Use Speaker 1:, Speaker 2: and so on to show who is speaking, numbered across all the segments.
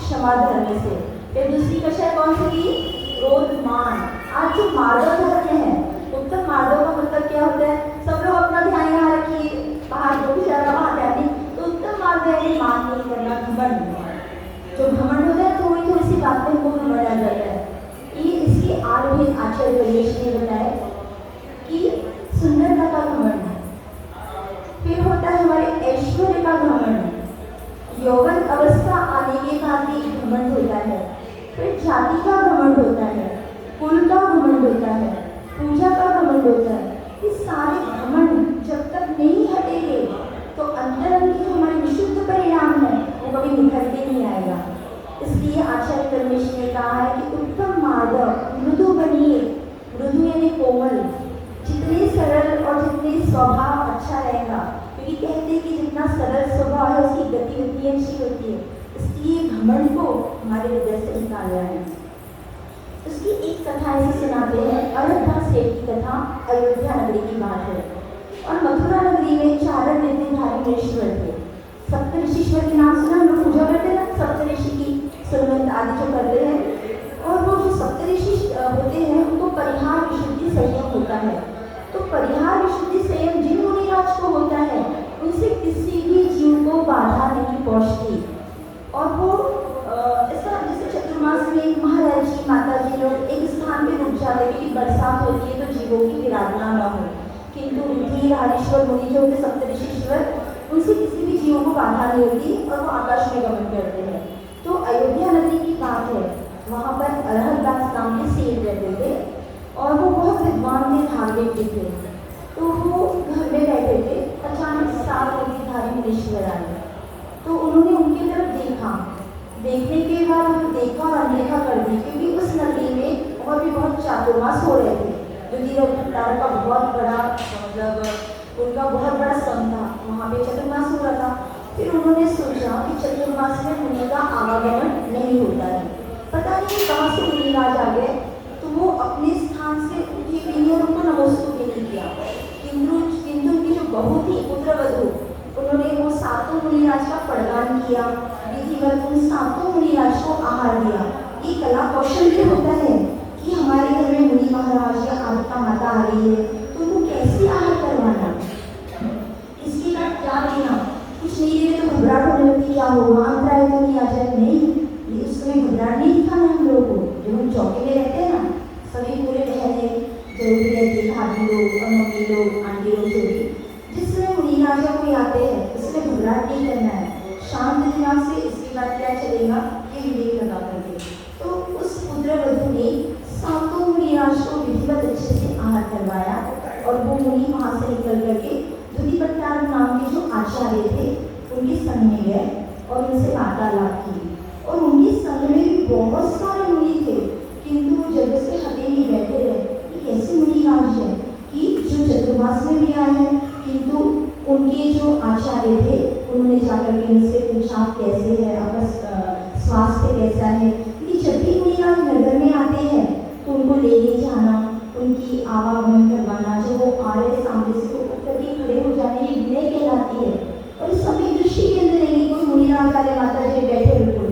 Speaker 1: क्षमा धर्म से। फिर दूसरी कक्षा कौन सी की? क्रोध मान। आज जो मार्दव धर्म है, उत्तम मार्दव का मतलब क्या होता है? सब लोग अपना ध्यान यहाँ रखिए, बाहर जो भी चल रहा वहाँ ध्यान नहीं। तो उत्तम मार्दव है मान नहीं करना, घमंड। जो घमंड होता है थोड़ी थोड़ी सी बात में वो घमंड आ जाता है। ये इसके आरोही आचार्य गणेश ने बताया कि सुंदरता का घमंड, फिर होता है हमारे ऐश्वर्य का घमंड, यौवन अवस्था आने के बाद भी घमंड होता है, फिर जाति का घमंड होता है, कुल का घमंड होता है, पूजा का घमंड होता है। ये सारे घमंड जब तक नहीं हटेंगे तो अंतरंग की जो हमारे विशुद्ध परिणाम है वो कभी निखर के नहीं आएगा। इसलिए आचार्य परमेश ने कहा है कि उत्तम मार्दव मृदु बनिए। मृदु यानी कोमल, जितने सरल और जितने स्वभाव अच्छा रहेगा, क्योंकि कहते हैं कि जितना सरल स्वभाव है उसकी गति उतनी अच्छी होती है। इसलिए घमंड को हमारे हृदय से निकालना है। उसकी एक कथा ऐसे सुनाते हैं, अयोध्या सेठ की कथा। अयोध्या नगरी की बात है और मथुरा नगरी में चारण नित्यधारी ऋषिवर थे। सप्त ऋषिश्वर के नाम सुना, हम लोग पूजा करते हैं सप्त ऋषि की, सुरमंत आदि जो करते हैं। और वो जो सप्त ऋषि होते हैं उनको परिहार विशुद्धि संयम होता है। तो परिहार विशुद्धि संयम जिन मुनिराज को होता है उनसे किसी भी जीव को बाधा नहीं पहुँचती। और वो ऐसा जैसे चतुर्मास में महाराज जी माता जी लोग एक स्थान पे रुक जाते हैं क्योंकि बरसात होती है तो जीवों की विराधना न हो, किंतु रुद्र हरीश्वर मुनि जो होते सप्तऋषीश्वर, उनसे किसी भी जीवों को बाधा नहीं होती और वो आकाश में गमन करते हैं। तो अयोध्या नगरी की बात है, वहाँ पर अरहरदास नाम के सेठ रहते थे और वो बहुत विद्वान थे, धार्मिक भी थे। तो वो घर में बैठे थे, अचानक 7 नित्यधारी मुनीश्वर आए। तो उन्होंने उनकी तरफ देखा, देखने के बाद उन्होंने देखा और अनदेखा कर दी, क्योंकि उस नगरी में और भी बहुत चातुर्मास हो रहे थे। जो भट्टार का बहुत बड़ा मतलब उनका बहुत बड़ा संघ था, वहाँ पे चतुर्मास हो रहा था। फिर उन्होंने सोचा कि चतुर्मास में मुनि का आवागमन नहीं होता है, पता नहीं कहाँ से मुनिराज आ गए। तो वो अपने स्थान से उठी भी नहीं और उनको नमस्कार भी नहीं किया, किंतु उनकी जो बहू थी पुत्रवधू, उन्होंने वो 7 मुनिराज का प्रदान किया, विधिवत उन 7 मुनिराज को आहार दिया। ये कला कौशल भी होता है कि हमारे घर में मुनि महाराज या आपका माता आ रही है तो उनको कैसे आहार करवाना, इसके बाद क्या देना, कुछ नहीं दे तो घबराहट होने लगती, क्या होगा अंतराय तो नहीं आ जाए। नहीं, ये उसमें घबराहट नहीं दिखाना हम लोगों को। जब हम चौके में रहते हैं ना, सभी पूरे बहने जरूरी रहती है, भाभी लोग और मम्मी लोग आंटी लोग जो भी, जिसमें मुनि राजा कोई आते हैं उसमें घबराहट नहीं करना है, शांत दिमाग से इसके बाद क्या चलेगा ये विवेक लगा करके। तो उस पुत्रवधू ने 7 मुनिराज को विधिवत अच्छे से आहार करवाया और वो मुनि वहाँ से निकल करके दुधिपट्टार नाम के जो आचार्य थे उनके संग में गए और उनसे वार्तालाप की। और उनके संग में भी बहुत सारे मुनि थे, किंतु वो जगह से हटे नहीं बैठे रहे। ये कैसे मुनिराज है कि जो चतुर्मास में भी आए हैं, किंतु उनके जो आचार्य थे उन्होंने जाकर के उनसे पूछा कैसे है, आपका स्वास्थ्य कैसा है। कि जब भी मुनिराज नगर में आते हैं तो उनको लेके जाना, उनकी आवागमन करवाना, जब वो आ रहे सामने से तो उठकर के खड़े हो जाने ये विनय कहलाती है। और इस समय दृष्टि के अंदर नहीं कोई मुनिराज वाले माता जी बैठे बिल्कुल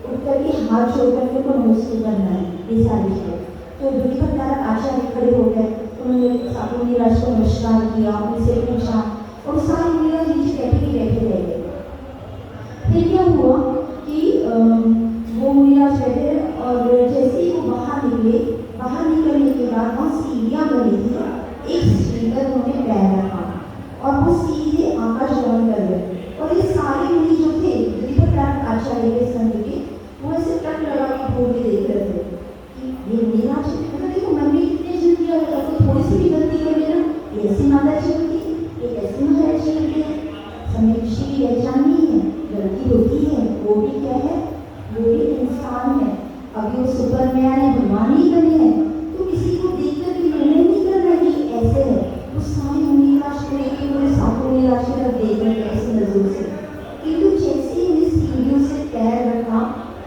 Speaker 1: उठकर के हाथ छोड़ करके उनको नमस्कार करना है, ये सारी चीज़ें। तो दुधिपट्टार आचार्य खड़े हो गए, उन्होंने 7 मुनिराज को नमस्कार किया, उनसे पूछा और सारे मुनिराज नीचे बैठे रह गए। फिर क्या हुआ कि वो मुनिराज बैठे और जैसे ही वो बाहर निकलने के बाद वहाँ सीढ़ियाँ बनी थी, एक सीढ़ी पर उन्होंने पैर रखा और वो सीधे आकाश गमन कर गए। और ये सारे मुनि जो थे दुधिपट्टार आचार्य के संग के, वो ऐसे टक लगा के घूर के देख रहे थे कि ये मुनिराज, मतलब देखो मन में कितने जिद किया गया, तो थोड़ी सी भी गलती कर लेना, ये ऐसी माता जी होती है, ये ऐसे महाराज जी होते हैं। समय ऋषि की पहचान नहीं है, गलती होती है, वो भी क्या है, वो भी इंसान है। अभी वो सुपरमैन है, भगवान ही बने हैं, तो किसी को देख कर भी निर्णय नहीं करना कि ऐसे है। वो सारे मुनिराज को लेके पूरे 7 मुनिराज की तरफ देख रहे हैं ऐसी नजर से, किंतु जैसे ही उन्हें सीढ़ियों से पैर रखा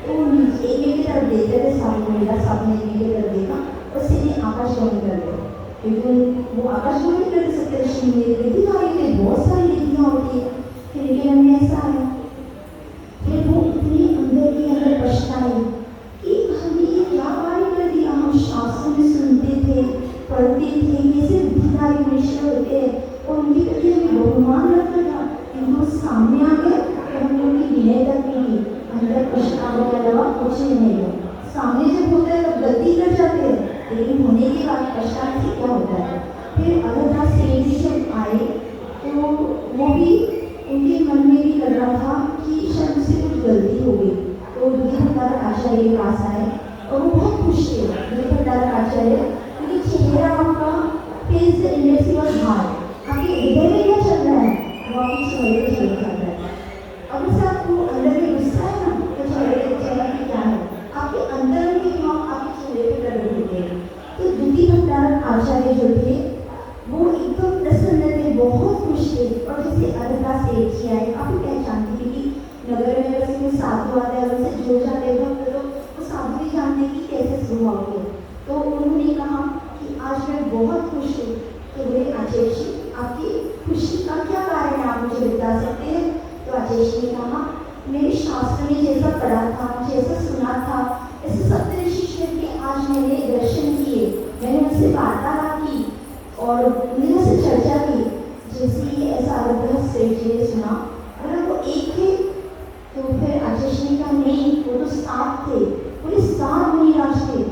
Speaker 1: तो नीचे एक की तरफ देख रहे थे, सारे मुनिराज सामने एक की तरफ देखा और सीधे आकाश गमन कर गए। क्योंकि वो आकाश गमन कर सकते ऋषि थे, बहुत सारी रीतियाँ होती है। फिर इनके मन में ऐसा आया, फिर वो इतनी अंदर के अंदर पहुँचे नहीं हो। सामने जब होता है तब गलती कर जाते हैं, लेकिन होने के बाद पछताने से क्या होता है। फिर अयोध्या सेठ जी जब आए तो वो भी उनके मन में भी लग रहा था कि शायद मुझसे कुछ गलती हो गई। तो दुखी भंडारक आचार्य के पास आए और वो बहुत खुश थे। दुखी भंडारक आचार्य क्योंकि चेहरा आपका face the index was hard, आपके हृदय में क्या चल रहा है वो आपकी चेहरे पे चल जाता है। अब से आपको अंदर में गुस्सा है ना तो चेहरा पे क्या है, आपके अंदर में भाव आपके चेहरे पे प्रकट होते हैं। तो दुखी भंडारक आचार्य जो थे वो एकदम प्रसन्न थे, बहुत खुश थे। और जैसे अयोध्या सेठ जी आए, आप पहचानते थे कि नगर में वैसे कोई साधु आता है वैसे जुड़ जाते हैं भक्त, तो वो साधु भी जानते कि कैसे शुरू होंगे। तो उन्होंने कहा कि आज मैं बहुत खुश हूँ। तो बोले आचार्य जी आपकी खुशी का क्या कारण है, आप मुझे बता सकते हैं। तो आचार्य जी ने कहा मेरे शास्त्र में जैसा पढ़ा था, जैसा सुना था, ऐसे सप्तऋषि के आज मैंने दर्शन किए, मैंने उनसे वार्तालाप की और उन्होंने मुझसे चर्चा की। जैसे ही ऐसा अयोध्या सेठ जी ने सुना, अगर वो एक थे तो फिर आचार्य जी ने कहा नहीं वो तो 7 थे, पूरे 7 मुनिराज थे।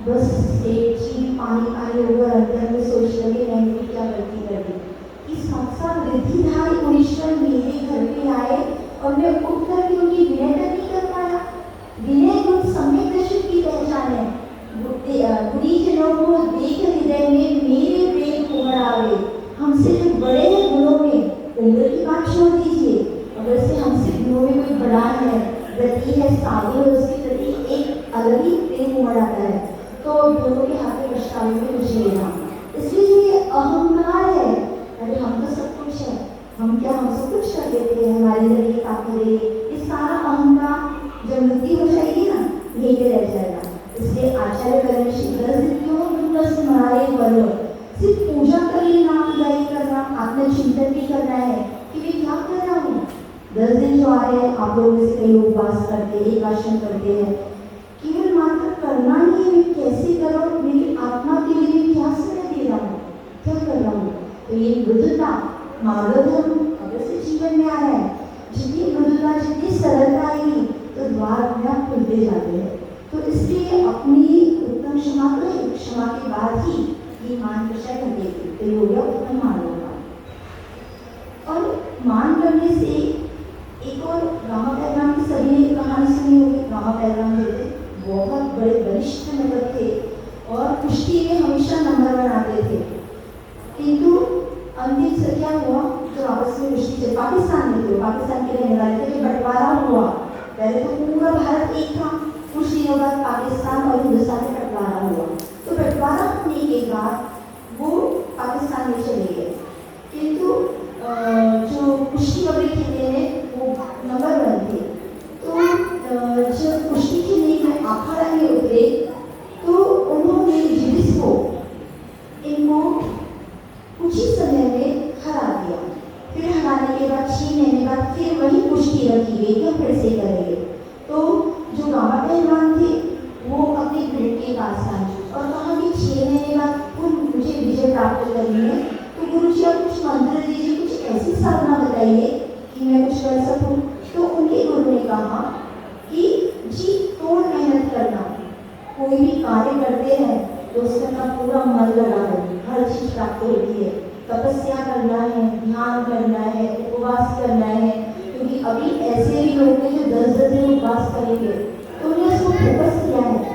Speaker 1: बस सेठ जी पानी पानी होकर अंदर में सोच लगे मैंने क्या गलती कर दी कि साक्षात रिद्धिधारी मुनीश्वर मेरे घर पे आए और मैं उठ करके उनकी विनय तक नहीं कर पाया। विनय गुण सम्यक दर्शन की पहचान है। गुणीजनों को देख हृदय में मेरे प्रेम उमड़ आवे। हमसे जो बड़े हैं गुणों में, उम्र की बात छोड़ दीजिए, अगर से हमसे गुणों में कोई बड़ा है, गति है, साधु है, उसके प्रति एक अलग ही प्रेम उमड़ आता है। तो दोनों के हाथ में प्रस्ताव में मुझे लेना, इसलिए जो ये अहंकार है, अरे हम तो सब कुछ है, हम क्या हम सब कुछ कर देते हैं, हमारे जरिए ताकत ये सारा अहंकार जब मृत्यु हो जाएगी ना यही पे रह जाएगा। इसलिए आचार्य करें बस हमारे बलो सिर्फ पूजा कर लिए, नाम गाई करना, आत्मचिंतन भी करना है कि मैं क्या कर रहा हूँ। 10 दिन जो आ रहे हैं आप लोग में से कई उपवास करते हैं, एकादशी करते हैं, केवल मात्र करना ही है, मैं कैसे करूँ, मेरी आत्मा के लिए मैं क्या समय दे रहा हूँ, क्या कर रहा हूँ। तो ये मृदुता मार्गधर्म अगर से जीवन में आ रहा है, जितनी मृदुता जितनी सरलता आएगी तो द्वार अपने आप खुलते जाते हैं। तो इसलिए अपनी उत्तम क्षमा करें, क्षमा के बाद ही ये मान प्रशय करने की तो ये हो गया उत्तम मान होगा। और मान करने से एक और रामा पहलवान की सभी ने कहानी सुनी होगी। रामा पहलवान जो थे बहुत बड़े वरिष्ठ नगर थे और कुश्ती में हमेशा नंबर 1 आते थे, किंतु अंतिम से क्या हुआ जो आपस में कुश्ती चल पाकिस्तान में थे, पाकिस्तान के रहने वाले थे, जो बंटवारा हुआ। पहले तो पूरा भारत एक था, कुछ दिनों बाद पाकिस्तान और हिंदुस्तान में बंटवारा हुआ। तो बंटवारा होने के बाद वो पाकिस्तान में चले गए, किंतु जो कुश्ती वगैरह खेलने में वो नंबर 1 थे। तो जब कुश्ती खेलने में अखाड़ा में उतरे तो उन्होंने जुलिस को इनको कुछ ही समय में हरा दिया। फिर हराने के बाद 6 महीने बाद फिर वही कुश्ती रखी गई कि फिर से करेंगे। तो जो रामा पहलवान थे वो अपने गुरु के पास आए और कहा कि 6 महीने बाद मुझे विजय प्राप्त करनी है, तो गुरु जी आप कुछ मंत्र दीजिए, कुछ ऐसी साधना बताइए कि मैं कुछ कर सकूं। तो उनके गुरु ने कहा कि जी तोड़ मेहनत करना, कोई भी कार्य करते हैं तो उसमें अपना पूरा मन लगा है, हर चीज प्राप्त होती है। तपस्या करना है, ध्यान करना है, उपवास करना है, क्योंकि अभी ऐसे भी लोग हैं जो 10-10 दिन उपवास करेंगे। तो उन्हें उसको फोकस किया है।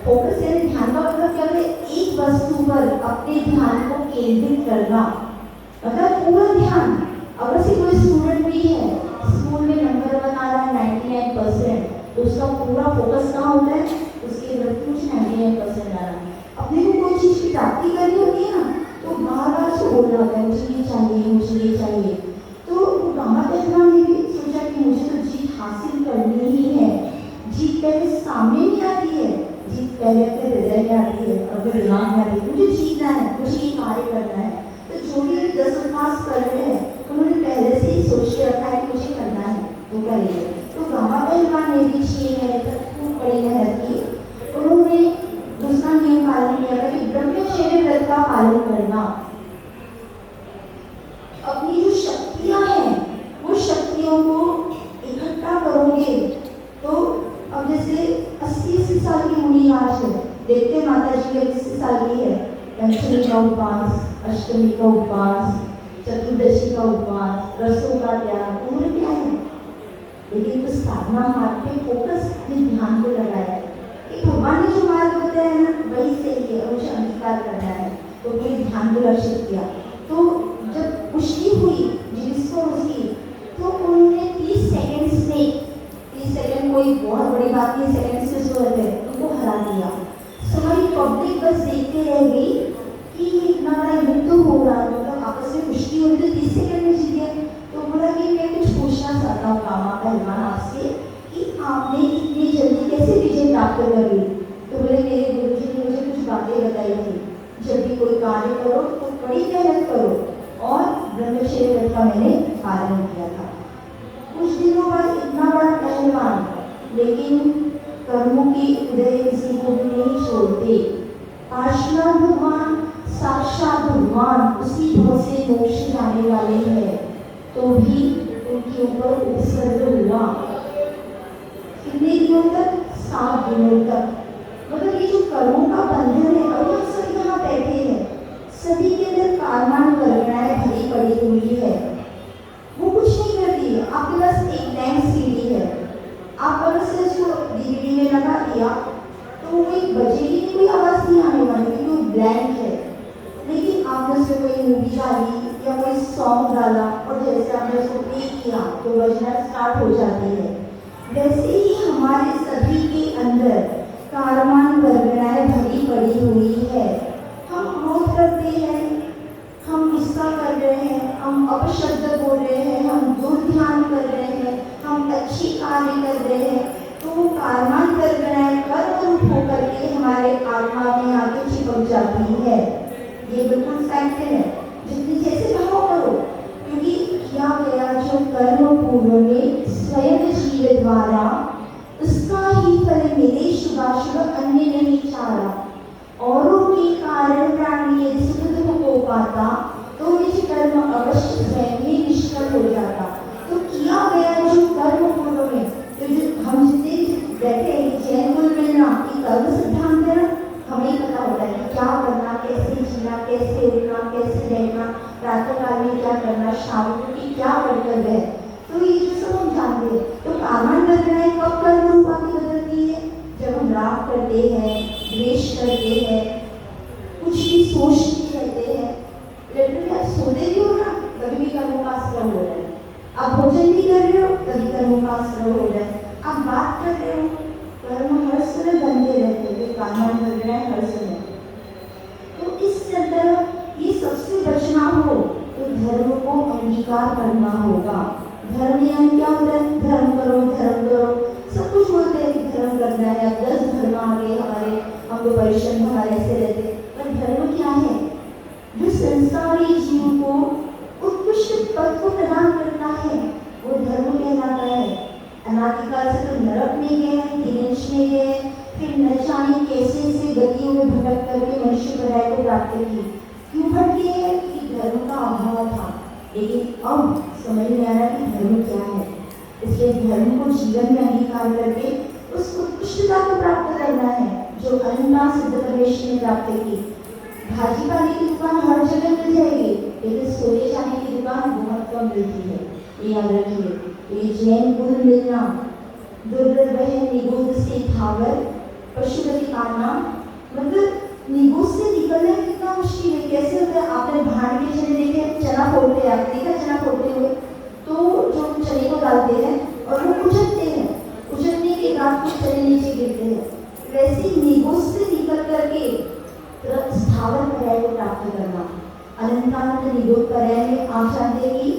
Speaker 1: फोकस यानी ध्यान का मतलब क्या है, एक वस्तु पर अपने ध्यान को केंद्रित करना, मतलब पूरा ध्यान। अगर से कोई स्टूडेंट भी है, स्कूल में नंबर 1 आ रहा है 99%, तो उसका पूरा फोकस कहाँ होता है, उसके वृत्ति कुछ 99% आ रहा है। अपने को कोई चीज़ की प्राप्ति करनी होती है ना, तो बार-बार से बोल रहा होता है मुझे ये चाहिए, मुझे ये चाहिए। तो रामा पहलवान ने भी सोचा कि मुझे तो जीत हासिल करनी ही है। जीत पहले सामने नहीं आती है, जीत पहले अपने हृदय में आती है, अपने दिमाग में आती है। मुझे जीतना है, मुझे ये कार्य करना है। तो जो भी 10 उपवास कर रहे हैं उन्होंने पहले से ही सोच के रखा है कि मुझे करना है, वो करेंगे। तो रामा पहलवान ने भी 6 महीने तक खूब बड़ी मेहनत की। उन्होंने दूसरा नियम पालन किया था कि ब्रह्मचर्य व्रत का पालन करना। अपनी जो शक्तियां हैं वो शक्तियों को इकट्ठा करोगे। तो अब जैसे मुनि राज है। देखते माता जी के 21 साल की है, पंचमी का उपवास, अष्टमी का उपवास, चतुर्दशी का उपवास, रसों का त्याग, उम्र क्या है, लेकिन उस साधना मार्ग पे फोकस अपने ध्यान को लगाया है कि भगवान ने जो मार्ग बताया है ना वही सही है और मुझे अंगीकार करना है, तो पूरे ध्यान को लक्षित किया। तो जब पुष्टि हुई जिसको उसकी, तो उन्होंने 30 सेकंड्स में, 30 सेकंड कोई बहुत बड़ी बात नहीं, सेकंड्स से जो है उनको हरा दिया। सारी पब्लिक बस देखते रह गई कि इतना बड़ा युद्ध हो रहा है, मतलब आपस में पुष्टि हो रही, तो 30 सेकंड में जीत गए। तो बोला कि मैं कुछ पूछना चाहता हूँ कामा पहलवान आपसे कि आपने इतनी जल्दी कैसे विजय प्राप्त कर ली। तो बोले मेरे गुरुजी ने मुझे कुछ बातें बताई थी, जब भी कोई कार्य करो तो बड़ी मेहनत करो, और ब्रह्मचर्य व्रत का मैंने पालन किया था। कुछ दिनों बाद इतना बड़ा पहलवान, लेकिन कर्मों की उदय किसी को भी नहीं छोड़ते। पार्श्वनाथ भगवान साक्षात भगवान उसी भाव से मोक्ष जाने वाले हैं, तो भी उनके ऊपर उपसर्ग हुआ। कितने दिनों तक? 7 दिनों तक। मतलब ये जो कर्मों का बंधन है, और हम सब यहाँ बैठे हैं, सभी के अंदर कारमान कल्पनाएं भरी पड़ी हुई है, वो कुछ नहीं करती है। आपके पास एक ब्लैंक सीडी है, आप अगर से इसको डीवीडी में लगा दिया तो वो एक बजेगी नहीं, कोई आवाज़ नहीं आने वाली क्योंकि वो ब्लैंक है। लेकिन आपने उसमें कोई मूवी डाली या कोई सॉन्ग डाला और जैसे आपने उसको प्ले किया तो बजना स्टार्ट हो जाती है। वैसे ही हमारे सभी के अंदर कारमान कल्पनाएं भरी पड़ी हुई है। हम क्रोध करते हैं, हम गुस्सा कर रहे हैं, हम अपशब्द बोल रहे हैं, हम दुर्ध्यान कर रहे हैं, हम अच्छी कार्य कर रहे हैं, तो वो कारमान कल्पनाएं कर्म रूप होकर के हमारे आत्मा में आगे चिपक जाती है। ये बिल्कुल फैक्ट है। जितनी जैसे भाव करो, क्योंकि किया गया जो कर्म पूर्व में स्वयं जीव द्वारा, उसका ही फल मिले शुभाशुभ अन्य नहीं चारा। औरों के कारण प्राणी यदि सुख दुख को पाता, तो निज कर्म अवश्य स्वयं ही निष्फल हो जाता। तो किया गया जो कर्म पूर्व में, तो जो हम जितने बैठे जैन कुल मिलना, ये कर्म सिद्धांत है, हमें पता होता है कि क्या करना, कैसे जीना, कैसे उठना, कैसे रहना, प्रातः काल में क्या करना, शाम को की क्या कर्तव्य है, तो ये जो सब हम जानते हैं। तो कारमान कल्पनाएं कब कर्म रूप आगे बदलती है? जब हम राग करते हैं, द्वेष करते हैं, कुछ भी सोचते रहते हैं। लेकिन आप सोते भी हो ना, कभी भी कर्मों का आश्रय हो रहा है। आप भोजन भी कर रहे हो, कभी कर्मों का आश्रय हो रहा है। आप बात कर रहे हो, कर्म हर समय बनते रहते हैं, कारमान कल्पनाएं हर समय। तो इस तरह ये सबसे बचना हो तो धर्म को अंगीकार करना होगा। धर्म नियम क्या होता है? धर्म करो, धर्म करो, सब कुछ बोलते हैं कि धर्म करना है, 10 धर्म आ गए हमारे, हम तो परिश्रम हमारे ऐसे रहते। पर धर्म क्या है? जो संसारी जीव को उत्कृष्ट पद को प्रदान करता है, वो धर्म कहलाता है। अनादिकाल से तो नरक में गए, दिनेश में गए, फिर न जाने कैसे से गतियों में भटक करके मनुष्य पदाय को प्राप्त की। क्यों भटके? कि धर्म का अभाव था। लेकिन अब समझ में आ रहा कि धर्म क्या है, इसलिए धर्म को जीवन में अंगीकार करके उस उत्कृष्टता को प्राप्त करना है जो अनंता सिद्ध प्रवेश ने प्राप्त की। भाजी पानी की दुकान हर जगह मिल जाएगी, लेकिन सोने जाने की दुकान बहुत कम मिलती है, ये याद रखिए। ये जैन गुरु मिलना, दुर्लभ है निगोद से थावर, पशुपति का नाम, मतलब निगोद से निकलना कितना मुश्किल है। कैसे होता है? आपने भाड़ के चने देखे, चना फोड़ते हैं, आप देखा चना फोड़ते हुए, तो जो चने को डालते हैं और वो उछलते हैं, उछलने के बाद कुछ चने नीचे गिरते हैं। वैसे निगोद से निकल करके स्थावर पर्याय को प्राप्त करना। अनंतानंद निगोद पर्याय में आप जानते हैं कि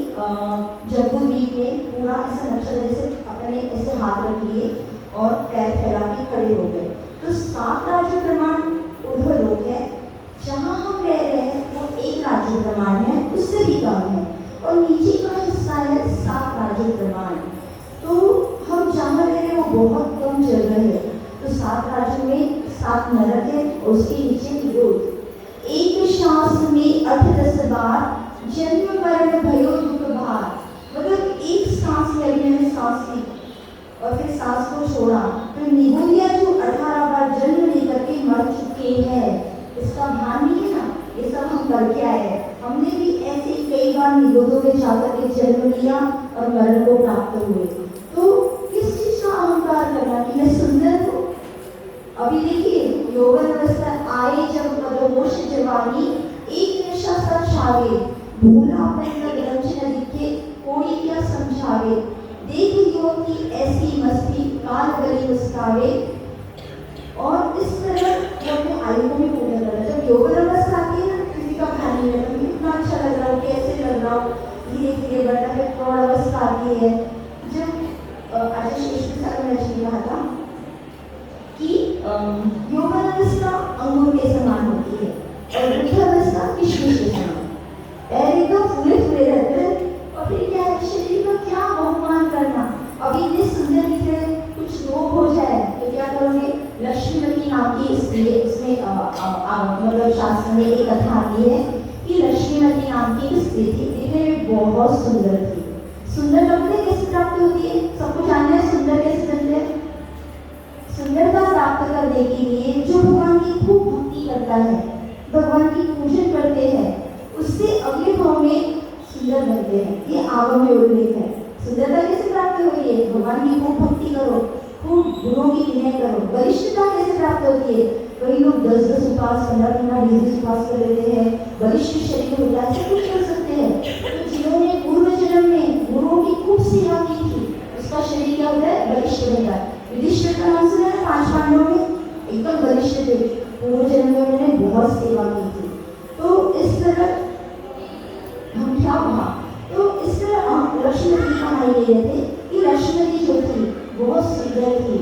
Speaker 1: जम्बूद्वीप में पूरा ऐसा नक्शा जैसे अपने ऐसे हाथ रख लिए और पैर फैला के खड़े हो गए। तो 7 राज्य प्रमाण उधर लोग है, जहाँ हम रह रहे हैं वो 1 राज्य प्रमाण है, उससे भी कम है, और नीचे का हिस्सा है 7 राज्य प्रमाण। तो हम जहाँ रह रहे हैं वो बहुत कम जगह है। तो 7 राज्यों में 7 नरक है और उसके नीचे निगोद। एक श्वास में 8-10 बार जन्म मरण भयो दुख भार, मतलब एक सांस लेने में सांस ली, और फिर सांस को छोड़ा। तो निगोदिया जो 18 बार जन्म लेकर के मर चुके हैं, इसका भान नहीं है ना, ये सब हम करके आए हैं। हमने भी ऐसे कई बार निगोदों में जाकर के जन्म लिया और मरण को प्राप्त हुए। तो किस चीज का अहंकार करना कि मैं सुंदर हूँ? अभी देखिए यौवन अवस्था आए जब मदहोश जवानी, एक नशा सा छावे, भूला पहला ग्रंथ न दिखे, कोई क्या समझावे, देख योग की ऐसी मस्ती, काल गली मुस्कावे। और इस तरह वो अपने आयु को भी पूर्ण कर रहा है। जब यौवन अवस्था आती है ना, किसी का ध्यान नहीं रहता, कितना अच्छा लग रहा हो, कैसे लग रहा हो, धीरे धीरे बढ़ता है। प्रौढ़ अवस्था आती है, जब आचार्य शेष महाराज ने कहा था कि यौवन अवस्था अंगूर के समान होती है और वृद्धावस्था किशमिश के समान। पैर एकदम फूले फूले रहते हैं और फिर क्या है, शरीर का क्या बहुमान करना। अभी इतने सुंदर दिख रहे, कुछ रोग हो जाए तो क्या करोगे? लक्ष्मीवती नाम की इसमें मतलब शास्त्र में एक कथा आती है कि लक्ष्मीवती नाम की स्त्री थी, दिखने में बहुत सुंदर थी। सुंदर लगते कैसे प्राप्त होती है? सबको जानना है सुंदर कैसे बनते हैं। सुंदरता प्राप्त करने के लिए जो भगवान की खूब भक्ति करता है, भगवान की पूजन करते हैं, उससे अगले भाव में सुंदर बनते हैं। ये आगम में उल्लेख है। सुंदरता कैसे प्राप्त हो रही है? भगवान की खूब भक्ति करो, खूब गुणों की विनय करो। वरिष्ठता कैसे प्राप्त होती है? कई लोग 10-10 उपास, 15-15 20 उपास कर लेते हैं, वरिष्ठ शरीर होता है, सब कुछ कर सकते हैं। तो जिन्होंने पूर्व जन्म में गुरुओं की खूब सेवा की थी, उसका शरीर क्या होता है? वरिष्ठ बनता है। युधिष्ठिर का नाम सुना है? 5 पांडवों में एकदम वरिष्ठ थे, पूर्व जन्म में उन्होंने बहुत सेवा की थी। तो इस तरह हम क्या हुआ? तो इस तरह लक्ष्मीवती का भाई ले रहे थे कि लक्ष्मीवती जो थी बहुत सुंदर थी,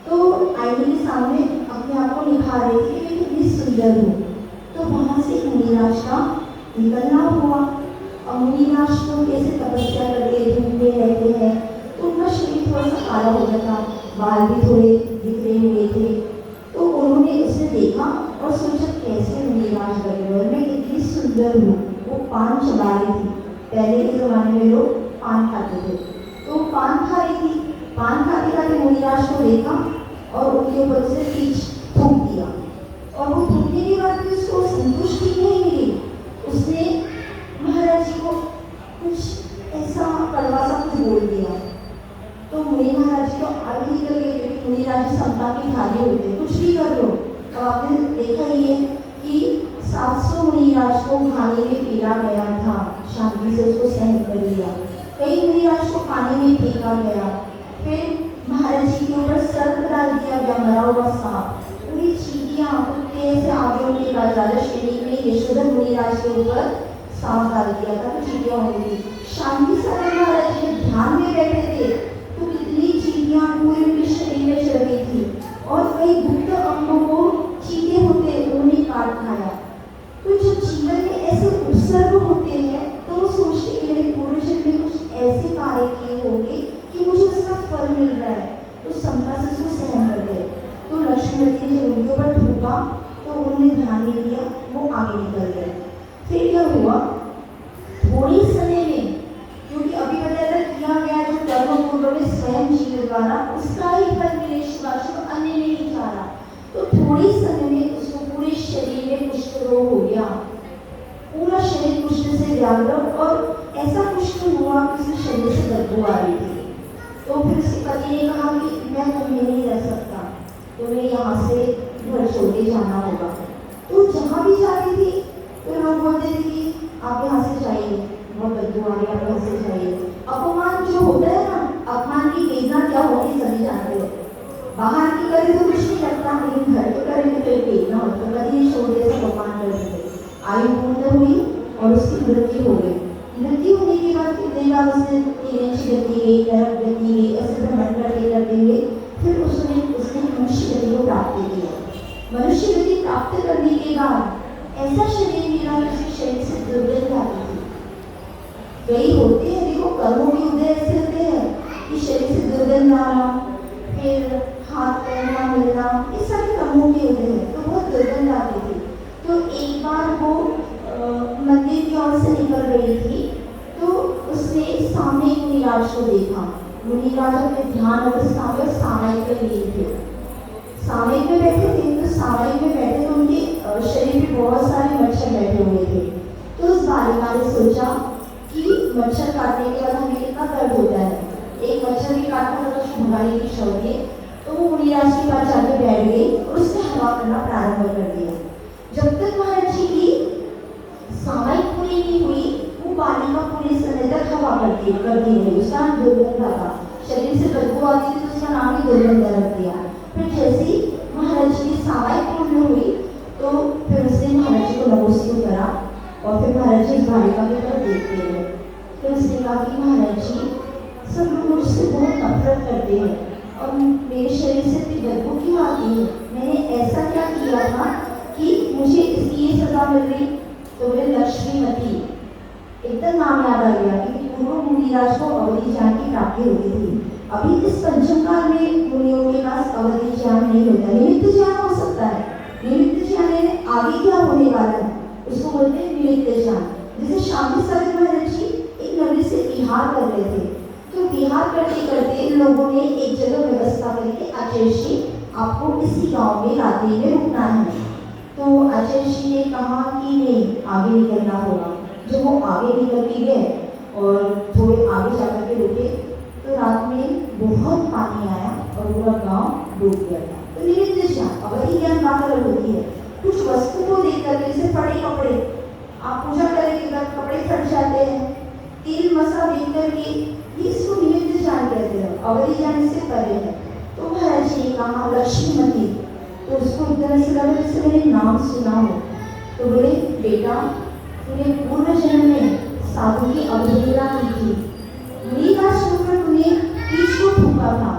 Speaker 1: तो आईने के सामने अपने आप को निखार रही थी कि मैं कितनी सुंदर हूँ। तो वहाँ से मुनिराज का निकलना हुआ। और मुनिराज को कैसे तपस्या करके धूप में रहते हैं, तो उनका शरीर थोड़ा सा काला हो जाता, बाल भी थोड़े बिखरे हुए थे। तो उन्होंने उसे देखा और सोचा कैसे मुनिराज बने और मैं कितनी सुंदर हूँ। वो पान चबा रही थी, पहले के जमाने में लोग पान खाते थे, तो पान खा रही थी। पान खाते खाते मुनिराज को देखा और उनके ऊपर से पीछ थूक दिया। और वो थूकने के बाद भी उसको संतुष्टि नहीं मिली। उसने महाराज जी को कुछ ऐसा कड़वा सा कुछ बोल दिया। तो मुनि महाराज जी को आगे निकल गए, क्योंकि मुनिराज जी समता की धारी होते, कुछ भी कर लो। तो आपने देखा ही है कि 700 मुनिराज को खाने में पीला गया था, शांति से उसको सहन कर लिया। कई मुनिराज को पानी में फेंका गया, फिर महाराज जी के ऊपर सर्प डाल दिया गया, मरा हुआ सांप, पूरी चींटियां कुत्ते से आगे उनके राजा श्रेणी में यशोधर मुनिराज के ऊपर सांप डाल दिया था, तो चींटियां हो गई। शांति से महाराज जी ध्यान में बैठे थे तो कितनी चींटियां पूरे उनके शरीर में चढ़ गई थी और कई गुप्त अंगों को चींटे होते उन्होंने काट खाया। तो जब जीवन में ऐसे उपसर्ग होते हैं तो वो सोचते कि मेरे पूर्व जन्म में कुछ ऐसे कार्य किए होंगे कि मुझे उसका फल मिल रहा है, तो समता से उसको सहन कर गए। तो लक्ष्मीवती ने जब उनके ऊपर थूका तो उन्होंने ध्यान नहीं दिया, वो आगे निकल गए। फिर क्या हुआ? थोड़ी समय में, क्योंकि अभी बताया किया गया जो कर्म पूर्व में स्वयं जीव द्वारा उसका ही फल मिले, शिवाशु अन्य में नहीं जा रहा। तो थोड़ी समय में उसको पूरे शरीर में कुष्ठ रोग हो गया, पूरा शरीर कुष्ठ से व्याप्त, और ऐसा कुष्ठ हुआ कि उसके शरीर से बदबू आ रही थी। तो फिर उसके पति ने कहा कि मैं तुम्हें नहीं रह सकता, तुम्हें यहाँ से घर छोड़ के जाना होगा। तो जहाँ भी जा रही थी तो लोग बोलते थे कि आप यहाँ से जाइए, बहुत बदबू आ रही है, आप यहाँ से जाइए। अपमान जो होता है ना, अपमान की वेदना क्या होती सभी जानते हो। बाहर की करे तो कुछ नहीं लगता, लेकिन घर के करे तो वेदना होता है। कभी छोड़ दे सब अपमान कर देते। आयु पूर्ण हुई और उसकी मृत्यु हो गई। मृत्यु होने के बाद कितने बार उसने गति गई, नरक गति गई, ऐसे भ्रमण करते हुए फिर उसने मनुष्य गति को प्राप्त किया। मनुष्य गति प्राप्त करने के बाद ऐसा शरीर मिला कि उसके शरीर से दुर्गंध आती थी। कई होते हैं, देखो कर्मों के उदय ऐसे होते हैं कि शरीर से दुर्गंध आना, फिर हाथ पैर ना मिलना, ये सारे कर्मों के उदय है। तो बहुत दुर्गंध आती थी। तो एक बार वो मंदिर की ओर से निकल रही थी, तो उसने सामने मुनिराज को देखा मुनिराज अपने ध्यान अवस्था में सामायिक में लीन थे। सामायिक में बैठे थे तो सामायिक में बैठे तो उनके शरीर में बहुत सारे मच्छर बैठे हुए थे। तो उस बालिका ने सोचा कि मच्छर काटने के बाद हमें कितना दर्द होता है, एक मच्छर भी काटना तो हमारी की शौर्य। तो वो मुनिराज के पास जाके बैठ गई और उसने हवा करना प्रारंभ कर दिया। जब तक महाराज जी की सामायिक पूरी नहीं हुई, वो बालिका पूरे समय तक हवा करती रही। उसका नाम दुर्गंधा था, शरीर से बदबू आती थी तो उसका नाम ही दुर्गंधा रख दिया। फिर जैसे ही महाराज जी की सामायिक पूर्ण हुई तो फिर उसने महाराज जी को नमस्कार करा और फिर महाराज जी इस बालिका की तरफ देखते रहे। फिर उसने कहा कि महाराज जी, सब लोग मुझसे बहुत नफरत करते हैं और मेरे शरीर से इतनी बदबू क्यों आती है? मैंने ऐसा क्या किया था कि मुझे इसकी ये सजा मिल रही? तो बोले लक्ष्मीमती, एकदम नाम याद आ गया क्योंकि पूर्व मुनिराज को अवधि ज्ञान की प्राप्ति होती थी। अभी इस पंचम काल में मुनियों के पास अवधि ज्ञान नहीं होता, निमित्त ज्ञान हो सकता है। निमित्त ज्ञान आगे क्या होने वाला है उसको बोलते हैं निमित्त ज्ञान। जैसे शांति सागर महाराज जी एक नदी से विहार कर रहे थे, तो विहार करते करते लोगों ने एक जगह व्यवस्था करके आचार्य जी आपको इसी गांव में रात्रि में रुकना है। तो आचार्य जी ने कहा कि नहीं, आगे निकलना होगा। जब वो आगे निकल के गए और थोड़े आगे जाकर के रुके तो रात में बहुत पानी आया और पूरा गांव डूब गया था। तो निमित्त ज्ञान अवधि ज्ञान बात अलग होती है। कुछ वस्तु को देख कर, जैसे फटे कपड़े, आप पूजा करने के बाद कपड़े फट जाते हैं, तेल मसा देख करके ये इसको निमित्त ज्ञान कहते हैं, अवधि ज्ञान से परे है। तो महाराज जी ने कहा लक्ष्मीमती, तो उसको इधर से लगा जैसे मैंने नाम सुना हो। तो बोले बेटा, तूने पूर्व जन्म में साधु की अवहेलना की थी, मुनिराज होकर तूने बीच को ठोका था,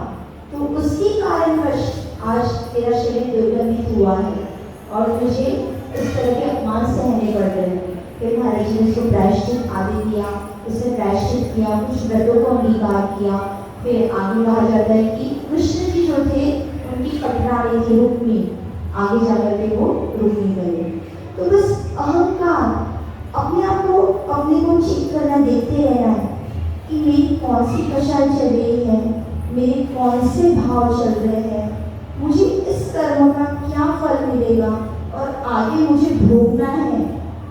Speaker 1: तो उसके कारणवश आज तेरा शरीर दुर्गंधित हुआ है और तुझे इस तरह के अपमान सहने पड़ रहे हैं। फिर महाराज जी ने उसको प्रायश्चित आदि किया, उसने प्रायश्चित किया, कुछ व्रतों को अंगीकार किया। फिर आगे कहा जाता है कि कृष्ण जी जो थे उनकी कठिनाई थी रुक्मी, आगे जाकर के वो रुक्मी गए। तो बस अहंकार, अपने आप को अपने को चेक करना, देखते रहना है कि मेरी कौन सी दशा चल रही है, मेरे कौन से भाव चल रहे हैं, मुझे इस कर्म का क्या फल मिलेगा और आगे मुझे भोगना है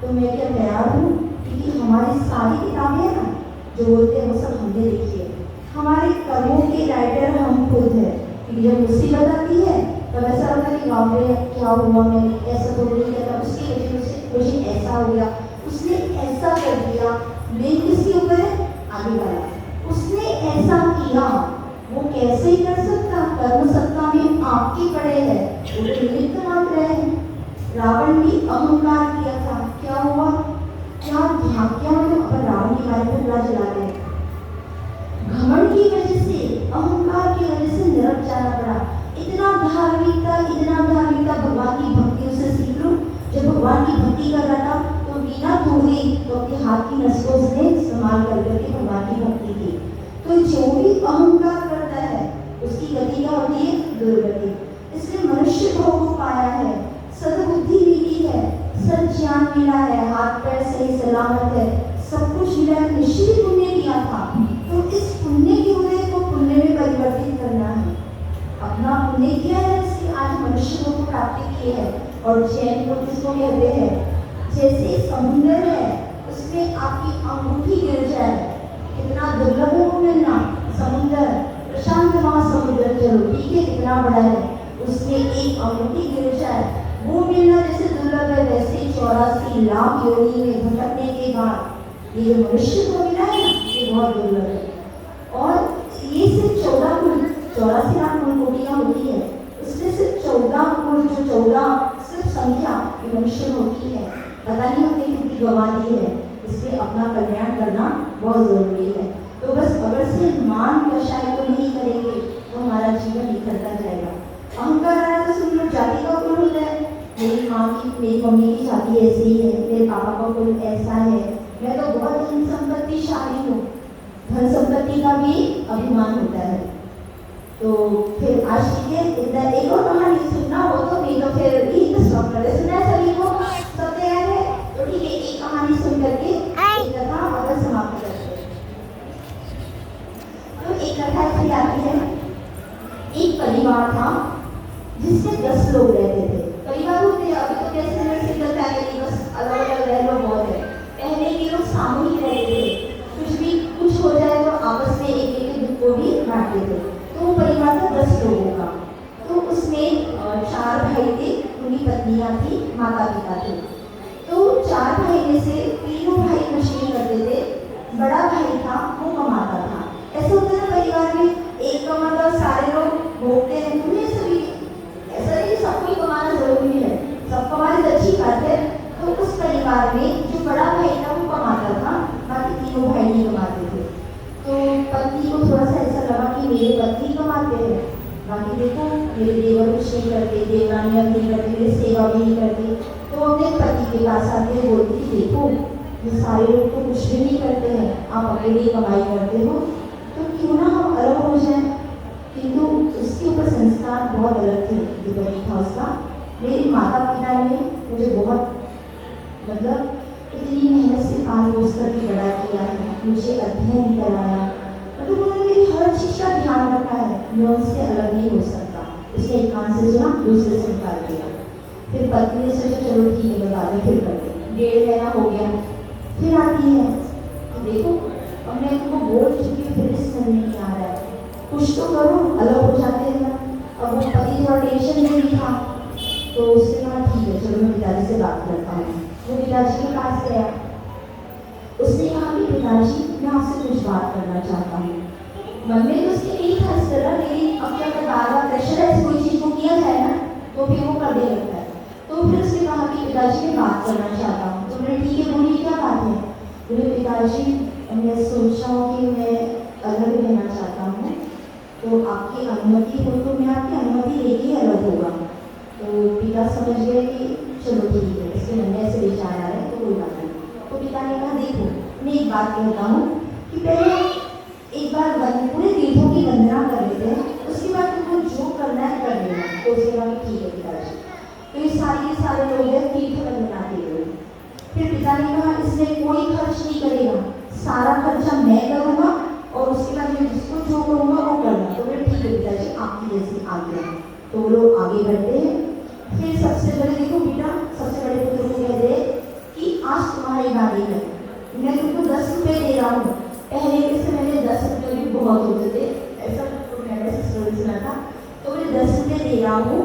Speaker 1: तो मैं क्या तैयार हूँ? क्योंकि हमारी सारी किताबें हैं ना जो बोलते हैं वो सब हमने लिखी है, हमारे कर्मों के राइटर हम खुद हैं। क्योंकि जब मुसीबत आती है तब ऐसा होता है कि गाँव में क्या हुआ, मैंने ऐसा तो नहीं किया था, उसकी वजह से मुझे ऐसा हो गया, उसने ऐसा कर दिया। मेन किसके ऊपर है? आगे वाला, उसने ऐसा किया, वो कैसे ही कर सकता? कर्म सत्ता में आपके पड़े है, वो निमित्त मात्र है। रावण भी अहंकार किया था, क्या हुआ? क्या अपन रावण के बारे में बुरा जलाते हैं। घमंड की वजह से, अहंकार की वजह से नरक जाना पड़ा। इतना धार्मिकता भगवान की भक्ति उसे सीख लो। जब भगवान की भक्ति कर रहा था तो वीणा धो गई तो अपने हाथ की नस को उसने इस्तेमाल करके भगवान की भक्ति की। तो जो भी अहंकार करता है उसकी गति क्या होती है? दुर्गति। इसलिए मनुष्य भाव को पाया है, सद्बुद्धि मिली है, सज्ञान मिला है, हाथ पैर सही सलामत है, सब कुछ मिला है, निश्चित पुण्य किया था। तो इस पुण्य के उदय को पुण्य में परिवर्तित करना है। अपना पुण्य किया है इसलिए आज मनुष्य को प्राप्ति की है। और जैन को किसको कहते हैं? जैसे समुद्र है उसमें आपकी अंगूठी गिर जाए, कितना दुर्लभ है वो मिलना। समुद्र, प्रशांत महासमुद्र, चलो ठीक है कितना बड़ा है, उसमें एक अंगूठी गिर जाए वो मिलना जैसे दुर्लभ है, वैसे 84 लाख योनि में भटकने के बाद ये जो मनुष्य को मिला है ये बहुत दुर्लभ है। और ये सिर्फ 84 लाख कोटियाँ होती है, उसमें सिर्फ 14 गुण, जो 14 सिर्फ संख्या ये मनुष्य होती है। पता नहीं हमने कितनी गंवा दी है, इसलिए अपना कल्याण करना बहुत जरूरी है। तो बस अगर से मान कषाय को नहीं करेंगे तो हमारा जीवन निखरता जाएगा। अहंकार आया तो सुन लो, जाति का गुण होता है, मेरी माँ की, मेरी मम्मी की जाति ऐसी ही है, मेरे पापा का गुण ऐसा है, मैं तो बहुत धन संपत्तिशाली हूँ। धन संपत्ति का भी अभिमान होता है। तो फिर आज ठीक है, इतना एक और कहानी सुनना हो तो, नहीं तो फिर एक स्टॉप कर दे। सुना है सभी को? सब तैयार है? तो ठीक है, एक कहानी सुन करके एक कथा अगर समाप्त करते हैं। तो एक कथा परिवार था जिसमें 10 लोग रहते थे। परिवार होते हैं अभी तो कैसे सिंगल फैमिली बस अलग अलग रह लो बहुत है। पहले के लोग सामूहिक रहते थे, कुछ हो जाए तो आपस में एक एक दुख को भी बांटते थे। तो वो परिवार था 10 लोगों का। तो उसमें 4 भाई थे, उनकी पत्नियां थी, माता पिता थे। तो 4 भाई में से 3 भाई मशीन करते थे, बड़ा भाई था वो कमाता था। ऐसा होता है ना परिवार में, एक कमाता सारे लोग भोगते हैं, उन्हें सभी ऐसा नहीं सबको ही कमाना जरूरी है, सब कमाने तो अच्छी बात है। तो उस परिवार में जो बड़ा भाई था वो कमाता था, बाकी तीनों भाई नहीं कमाते थे। तो पत्नी को थोड़ा सा ऐसा लगा कि मेरे पति कमाते हैं, बाकी देखो मेरे देवर कुछ नहीं करते, देवरानियाँ नहीं करती, मेरी सेवा भी नहीं करती। तो अपने पति के पास आके बोलती, देखो ये सारे लोग तो कुछ भी नहीं करते हैं, आप अपने लिए कमाई करते हो, तो क्यों ना हम अलग हो जाएं। किंतु उसके ऊपर संस्कार बहुत अलग थे जो बनी था उसका। मेरे माता पिता ने मुझे बहुत मतलब इतनी मेहनत से पाल पोस करके बड़ा किया है, मुझे अध्ययन कराया, मतलब उन्होंने मेरी हर चीज़ का ध्यान रखा है। मैं उससे अलग नहीं हो सकता। उसने एक कान से सुना, दूसरे से निकाल दिया। फिर पत्नी ने सोचा चलो ठीक है बता दें, फिर कर दें। 1.5 महीना हो गया, फिर आती है तो देखो अब मैं तुमको बोल चुकी हूँ, फिर इस करने नहीं आ रहा है, कुछ तो करो, अलग हो जाते हैं। अब वो पति थोड़ा टेंशन में भी था, तो उसने कहा ठीक है चलो मैं पिताजी से बात करता हूँ। वो पिताजी के पास गया, उसने कहा कि पिताजी मैं आपसे कुछ बात करना चाहता हूँ। मन में तो उसके नहीं था इस तरह, लेकिन अब जब बार बार प्रेशराइज कोई चीज़ को किया जाए ना तो फिर वो करने लगता है। तो फिर उसने कहा कि पिताजी मैं बात करना चाहता हूँ। तो मैंने ठीक है बोलिए क्या बात है। बोले पिताजी मैं सोच रहा हूँ कि मैं अलग रहना चाहता हूँ, तो आपकी अनुमति हो तो मैं आपकी अनुमति लेके ही अलग होगा। तो पिता समझ गए कि चलो ठीक है, इसके मन में ऐसे विचार आ रहे हैं तो कोई बात नहीं। तो पिता ने कहा देखो मैं एक बात कहता हूँ कि पहले एक बार पूरे तीर्थों की वंदना कर लेते हैं, उसके बाद तुमको जो करना है कर लेना। तो उसके बाद ठीक है पिताजी। तो ये सारे लोग हैं तीर्थ वंदना के लिए। फिर पिता ने कहा इसमें कोई खर्च नहीं करेगा, सारा खर्चा मैं करूँगा और उसके बाद मैं जिसको जो करूँगा वो करना। तो फिर ठीक है पिताजी आपकी जैसी आज्ञा। तो वो लोग आगे बढ़ते हैं। फिर सबसे बड़े देखो बेटा, सबसे बड़े पुत्र को कहते हैं कि आज तुम्हारी बारी है, मैं तुमको 10 रुपये दे रहा हूँ। पहले के समय में 10 रुपये भी बहुत होते थे, ऐसा मैंने स्टोरी सुना था। तो मैं 10 रुपये दे रहा हूँ,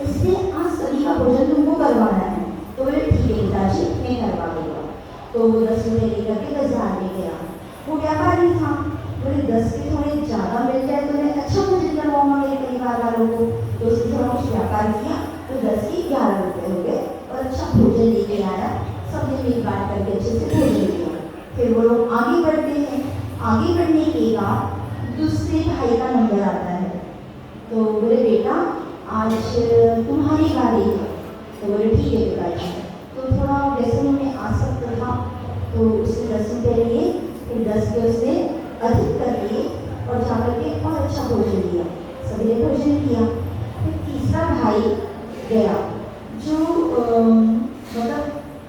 Speaker 1: इसलिए आज सभी का भोजन तुमको करवाना है। तो बोले ठीक है पिताजी मैं करवा दूंगा। तो वो 10 रुपये लेकर के बाजार में गया। वो व्यापारी था, बोले 10 के थोड़े ज़्यादा मिल जाए तो मैं अच्छा भोजन करवाऊंगा मेरे परिवार वालों को। तो उसने थोड़ा कुछ व्यापार किया तो 10 के 11 रुपये हो गए और अच्छा भोजन लेके आया। सबने मिल बांट करके अच्छे से भोजन किया। फिर वो लोग आगे बढ़ते हैं। आगे बढ़ने के बाद दूसरे भाई का नंबर आता है। तो बोले बेटा आज तुम्हारी बारी है। तो बोले ठीक है पिताजी। तो थोड़ा वैसे में आसक्त था, तो उसने 10 रुपये लिए, फिर 10 के उसने अधिक कर लिए और जाकर के और अच्छा भोजन दिया। सभी ने भोजन किया। फिर तीसरा भाई गया जो मतलब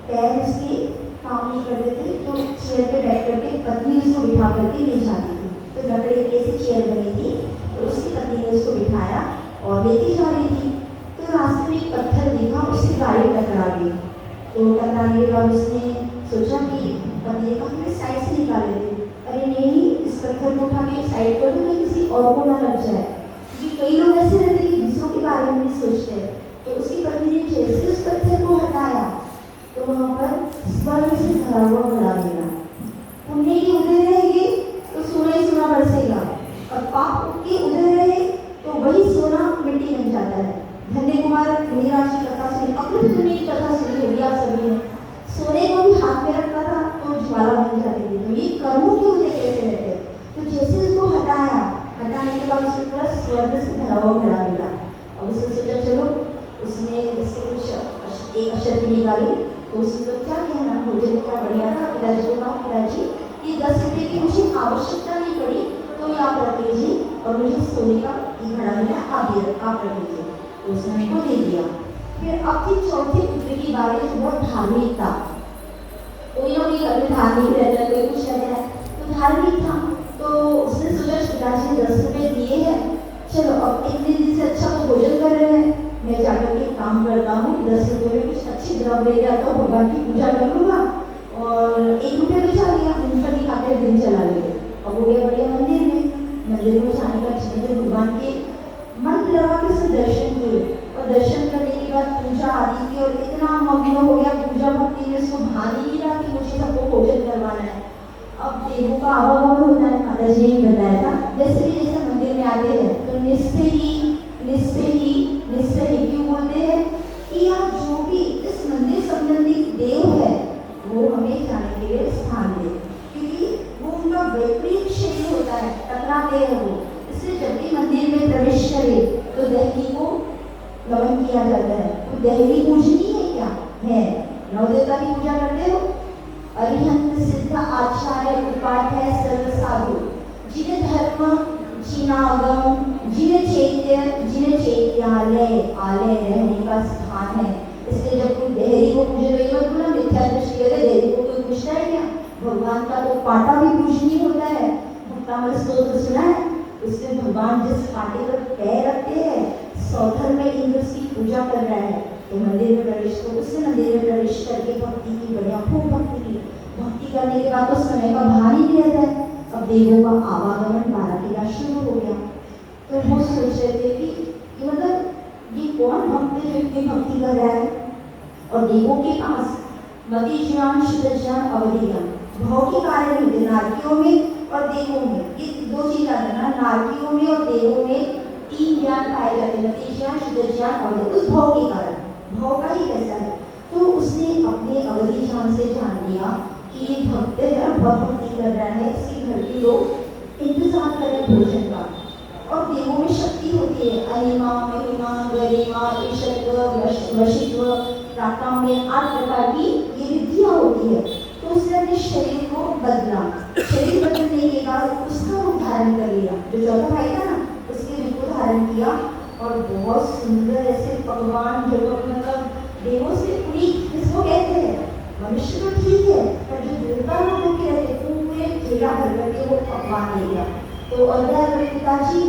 Speaker 1: पैर उसके काम नहीं करते थे, तो चेयर पे बैठ करके पत्नी उसको बिठा करके ले जाती थी। तो लकड़ी की ऐसी चेयर बनी थी, तो उसकी पत्नी ने उसको बिठाया और लेती जा रही थी। तो रास्ते में एक पत्थर दिखा, उससे गाड़ी टकरा गई। तो टकराने के बाद उसने सोचा कि पत्नी ने कहा मैं साइड से निकाल लेती। अरे नहीं, इस पत्थर को उठा के साइड कर दूँ किसी और को ना लग जाए, क्योंकि कई लोग ऐसे रहते हैं कि दूसरों के बारे में नहीं सोचते हैं। तो उसकी पत्नी ने जैसे उस पत्थर को हटाया तो वहाँ पर स्वर्ग से भरा हुआ घड़ा मिला। पुण्य की उधर रहेगी तो सोना ही सोना बरसेगा, और पाप की उधर रहे तो वही सोना मिट्टी बन जाता है। धन्य कुमार मीराज की कथा सुनी, अपनी दुनिया की कथा सुनी होगी आप सभी ने। सोने को भी हाथ में रखता था तो ज्वाला बन जाती थी। तो ये कर्मों की वजह कैसे रहते। तो जैसे उसको हटाया, हटाने के बाद उसके पास स्वर्ग से भरा हुआ घड़ा मिला। अब उसने सोचा चलो, उसने इससे कुछ एक अक्षर भी निकाली। तो उसने तो क्या कहना, भोजन क्या बढ़िया था। पिताजी को कहा पिताजी ये 10 रुपये की मुझे आवश्यकता नहीं पड़ी, तो ये आप रख लीजिए, और मुझे सोने का घड़ा मिला आप रख लीजिए। तो उसने उनको दे दिया। फिर अब थी चौथे पुत्र की बारी, जो बहुत धार्मिक था। कोई ना कोई अभी धार्मिक रहता है, कोई कुछ रहता है, तो धार्मिक था। तो उसने सोचा पिताजी ने 10 रुपये दिए हैं, चलो अब इतने दिन से अच्छा तो भोजन कर रहे हैं, मैं जाकर के काम करता हूँ, 10 रुपये में कुछ अच्छी द्रव्य ले जाता हूँ, भगवान की पूजा कर लूँगा और 1 रुपया बचा लिया, मूंगफली खाकर दिन चला लिया। अब हो गया बढ़िया मंदिर में जाने का चाहिए, भगवान के मन लगा के उससे दर्शन किए और दर्शन करने के बाद पूजा आदि की और इतना मग्न हो गया पूजा भक्ति में, उसको भान ही नहीं रहा कि मुझे सबको भोजन करवाना है। अब देवों का आवागमन होता है, माता जी ने बताया था, जैसे भी जैसे मंदिर में आते हैं तो निश्चय ही क्यों बोलते हैं कि यहाँ जो भी इस मंदिर संबंधी देव है वो हमें जाने के लिए स्थान दे, क्योंकि वो उनका वैपरीत शरीर होता है, टकराते हैं वो। इसलिए जब भी मंदिर में प्रवेश करे तो देवी को नमन किया जाता है। तो देवी पूजनीय है क्या? है। नवदेवता की पूजा करते हो? अरिहंत सिद्ध आचार्य उपाध्याय सर्व साधु, जिन्हें धर्म जिनागम जिन्हें चैत्यालय आलय रहने का स्थान है। इसलिए जब कोई देहरी को पूजे तो ये मत बोला मिथ्या दृष्टि है, देहरी को कोई पूछता है क्या? भगवान का तो पाटा भी पूजनीय होता है। भक्तामृत स्तोत्र सुना है? उसमें भगवान जिस पाटे पर पैर रखते हैं, सौधर में इंद्र की पूजा कर रहा है, तो मंदिर में प्रवेश तो उससे मंदिर में प्रवेश करके भक्ति की बढ़िया खूब भक्ति करने के बाद तो समय का भान ही नहीं रहता है। अब देवों का आवागमन 12 के बाद शुरू हो गया। तो वो सोच रहे थे कि मतलब ये कौन भक्त है जो इतनी भक्ति कर रहा है। और देवों के पास मति ज्ञान शुद्ध ज्ञान अवधि ज्ञान भाव के कार्य होते, नारकियों में और देवों में, ये 2 चीज आते ना, नारकियों में और देवों में 3 ज्ञान पाए जाते हैं, मति ज्ञान शुद्ध ज्ञान अवधि, उस भाव के कारण, भाव का ही कैसा है। तो उसने अपने अवधि ज्ञान से जान लिया कि ये भक्त है, बहुत भक्ति कर रहा है, इसके घर के लोग इंतजार कर रहे भोजन का। और देवों में शक्ति होती है, अनिमा महिमा गरिमा ईशत्व वशित्व प्राकाम्य 8 प्रकार की ये विद्या होती है। तो उसने अपने शरीर को बदला, शरीर बदलने के बाद उसका रूप धारण कर लिया, जो चौथा भाई था ना उसके रूप को धारण किया और बहुत सुंदर ऐसे पकवान जो मतलब देवों से पूरी, इसको कहते हैं मनुष्य तो ठीक है पर जो देवता लोग के रहते पूरे ठेला भर करके वो पकवान ले गया। तो अल्लाह बोले पिताजी,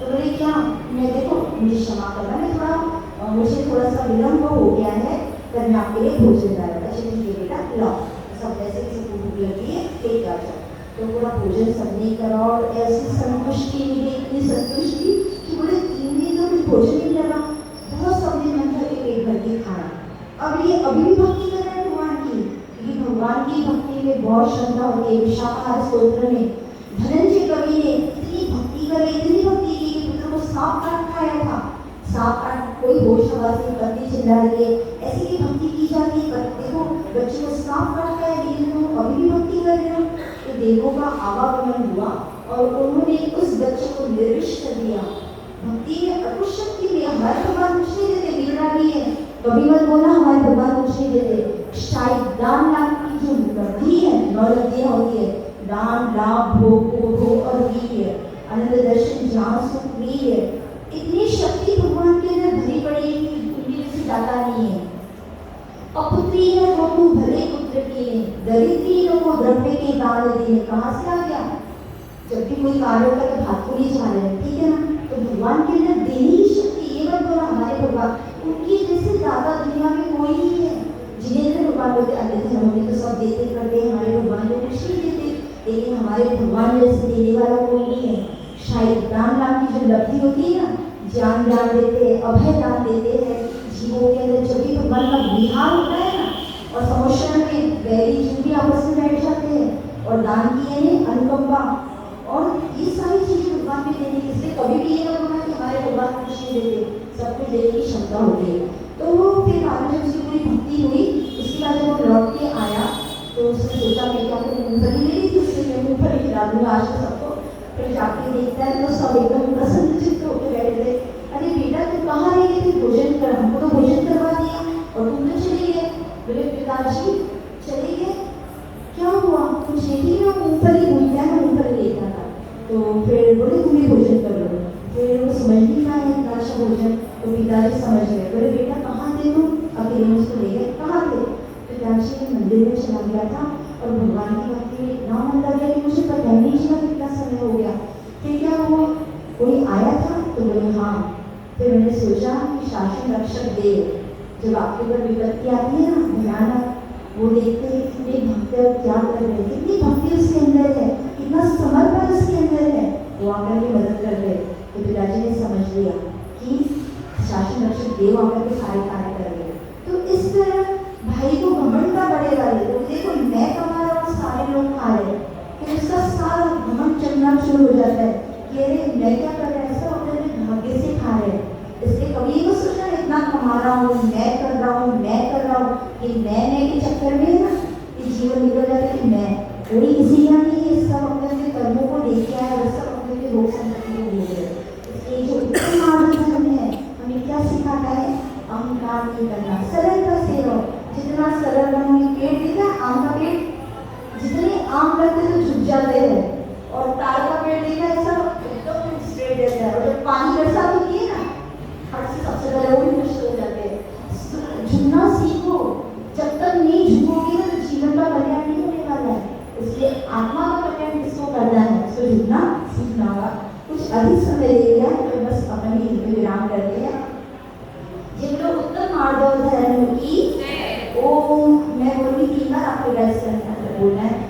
Speaker 1: तो बोले क्या? मैं देखो मुझे क्षमा करना, मैं थोड़ा मुझे थोड़ा सा विलम्ब हो गया है, पर मैं आपके लिए भोजन लाया। अच्छा ठीक है बेटा लाओ, सब ऐसे किसी भूख लगी है ठीक आ जाओ। तो पूरा भोजन सबने करा और ऐसी संतुष्टि मिली, इतनी संतुष्टि कि बोले 3 दिन तो कुछ भोजन नहीं लगा, बहुत सबने मन था कि पेट भर के खाना। अब ये अभी भी भक्ति कर रहे हैं भगवान की, क्योंकि भगवान की भक्ति में बहुत श्रद्धा होती है। विशाखाहार स्तोत्र में धनंजय कवि ने इतनी भक्ति की कि पुत्र को सांप काट खाया था। सांप काट कोई होश हवास नहीं, पत्नी चिल्ला रही है, ऐसी की भक्ति की जाती है। देखो बच्चे को सांप काट खाया, लेकिन तुम अभी भी भक्ति कर रहे हो। तो देवों का आवागमन हुआ और उन्होंने उस बच्चे को निर्विष कर दिया। भक्ति में अटूट शक्ति में हमारे भगवान कुछ नहीं देते, बिगड़ा भी है, कभी मत बोला हमारे भगवान कुछ नहीं देते। शायद दान लाभ की जो लब्धि है, 9 लब्धियां होती है, दान लाभ भोग और वीर्य, आनंद दर्शन ज्ञान सुख वीर्य, इतनी शक्ति भगवान के अंदर भरी पड़ी है कि उनकी जैसी दाता नहीं है। अपुत्री है वो तू भले पुत्र की, दरिद्री को द्रव्य के दान देने, कहाँ से आ गया? जब भी कोई कार्य होता है तो हाथ को नहीं छा रहे हैं, ठीक है ना? तो भगवान के अंदर देने की शक्ति, ये मत बोला हमारे भगवान उनकी जैसे दाता दुनिया में कोई नहीं है। जिन्हें भगवान बोलते अन्य धर्मों में तो सब देते करते, हमारे भगवान को कुछ नहीं देते, लेकिन हमारे भगवान जैसे देने वाला कोई नहीं है। शायद दान लाभ की जो लब्धि होती है ना, ज्ञान दान देते हैं, अभय दान देते हैं जीवों के अंदर। जब भी भगवान का विहार होता है ना और समोशन में बैरी जीव भी आपस में बैठ जाते हैं और दान किए हैं अनुकंपा, और ये सारी चीजें भगवान में देने की, इसलिए कभी भी ये ना बोलना कि हमारे भगवान कुछ नहीं देते, सब कुछ देने की क्षमता होती है। तो वो फिर बाद में जब उसकी पूरी भक्ति हुई, उसके बाद जब वो लौट के आया तो उसने सोचा मैं क्या करूँ, मूँगफली ले ली थी उससे, मैं मूँगफली खिला दूँगा आज तो सबको। फिर जाके देखता है तो सब एकदम प्रसन्न चित्त होकर बैठे थे। अरे बेटा तुम कहाँ रह गए थे? भोजन कर, हमको तो भोजन करवा दिया और तुम तो चले गए। बोले पिताजी चले गए, क्या हुआ? कुछ नहीं, मैं मूँगफली भूल गया, मैं मूँगफली लेता था। तो फिर बोले तुम भी भोजन कर लो। फिर वो समझ नहीं पाया इतना अच्छा भोजन, तो पिताजी समझ गए। बोले बेटा कहाँ थे तुम? अकेले में उसको ले गए, कहाँ थे? पिताजी मंदिर में चला गया था और भगवान की भक्ति में इतना मन लग गया कि मुझे पता ही नहीं चला कितना समय हो गया। फिर क्या हुआ, कोई आया था तो बोले हाँ। फिर मैंने सोचा कि शासन रक्षक देव, जब आपके ऊपर विपत्ति आती है ना भयानक, वो देखते हैं कितने भक्त क्या कर रहे हैं, कितनी भक्ति उसके अंदर है, कितना समर्पण उसके अंदर है, वो आकर के मदद कर रहे। तो पिताजी ने समझ लिया कि शासन रक्षक देव आकर के सारे कार्य कर रहे। तो इस तरह भाई को घमंड का बढ़ेगा, तो देखो मैं कमा रहा हूँ, सारे लोग खा रहे हैं, फिर उसका सारा घमंड चलना शुरू हो जाता है कि अरे मैं क्या कर रहा है, ऐसा होता है भाग्य से खा रहे हैं। इसलिए कभी ये सोचना इतना कमा रहा हूँ, मैं कर रहा हूँ, मैं कर रहा हूँ, कि मैं के चक्कर में ना ये जीवन निकल जाता है कि मैं कोई इसी का नहीं है, सब अपने कर्मों को लेके आया और सब अपने रोग संपत्ति को भोग रहे। इसलिए जो उत्तम मार्ग धर्म है हमें क्या सिखाता है, अहंकार नहीं करना, सरलता से रहो। जितना सरल रहोगे, पेड़ देखा आम का पेड़, जितने आम करते तो झुक जाते हैं, और ताड़ का पेड़ देखा ऐसा एकदम स्ट्रेट रहता है, और जब पानी बरसात होती है ना हर से सबसे पहले वो भी मुश्किल हो जाते हैं। झुकना सीखो, जब तक नहीं झुकोगे ना तो जीवन का कल्याण नहीं होने वाला है। इसलिए आत्मा का कल्याण किसको करना है, उसको झुकना सीखना होगा। कुछ अधिक समय ले लिया तो बस अपन ही विराम करते हैं। जिन लोग उत्तम मार्ग धर्म की, ओ मैं बोली 3 बार आपको गाइस करना बोलना है।